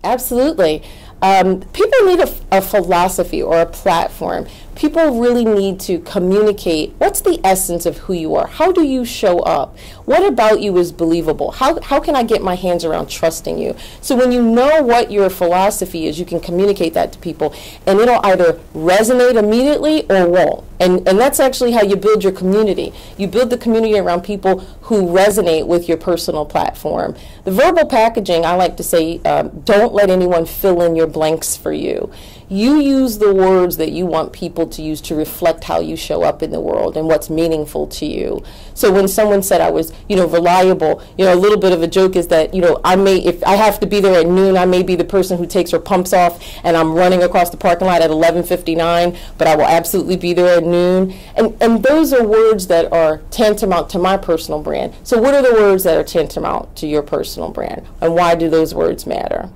Absolutely. People need a philosophy or a platform. People really need to communicate what's the essence of who you are. How do you show up? What about you is believable? How can I get my hands around trusting you? So when you know what your philosophy is, you can communicate that to people, and it'll either resonate immediately or won't. And that's actually how you build your community. You build the community around people who resonate with your personal platform. The verbal packaging, I like to say, don't let anyone fill in your blanks for you. You use the words that you want people to use to reflect how you show up in the world and what's meaningful to you. So when someone said I was, reliable, a little bit of a joke is that, if I have to be there at noon, I may be the person who takes her pumps off and I'm running across the parking lot at 11:59, but I will absolutely be there at noon. And those are words that are tantamount to my personal brand. So what are the words that are tantamount to your personal brand? And why do those words matter?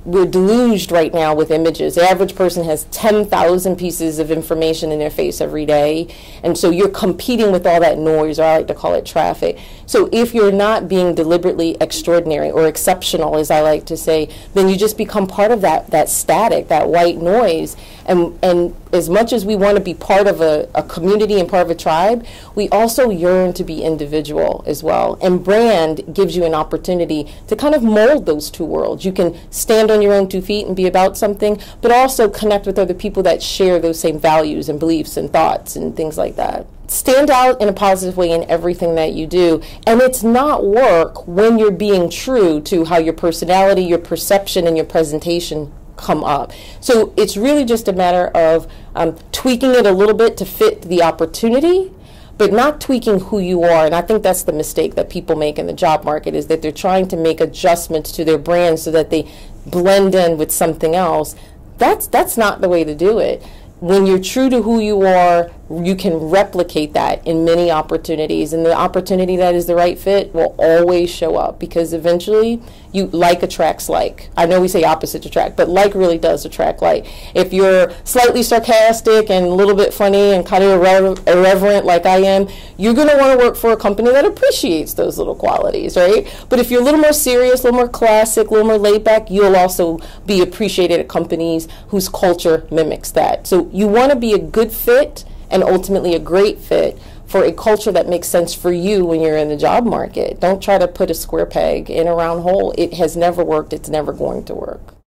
We're deluged right now with images. The average person has 10,000 pieces of information in their face every day, and so you're competing with all that noise, or I like to call it traffic. So if you're not being deliberately extraordinary or exceptional, as I like to say, then you just become part of that static, that white noise. And as much as we want to be part of a community and part of a tribe, we also yearn to be individual as well. And brand gives you an opportunity to kind of mold those two worlds. You can stand on your own 2 feet and be about something, but also connect with other people that share those same values and beliefs and thoughts and things like that. Stand out in a positive way in everything that you do. And it's not work when you're being true to how your personality, your perception, and your presentation come up. So it's really just a matter of tweaking it a little bit to fit the opportunity, but not tweaking who you are. And I think that's the mistake that people make in the job market, is that they're trying to make adjustments to their brand so that they blend in with something else. That's not the way to do it. When you're true to who you are, you can replicate that in many opportunities, and the opportunity that is the right fit will always show up, because eventually like attracts like. I know we say opposites attract, but like really does attract like. If you're slightly sarcastic and a little bit funny and kind of irreverent like I am, you're going to want to work for a company that appreciates those little qualities, right? But if you're a little more serious, a little more classic, a little more laid back, you'll also be appreciated at companies whose culture mimics that. So you want to be a good fit and ultimately a great fit for a culture that makes sense for you when you're in the job market. Don't try to put a square peg in a round hole. It has never worked. It's never going to work.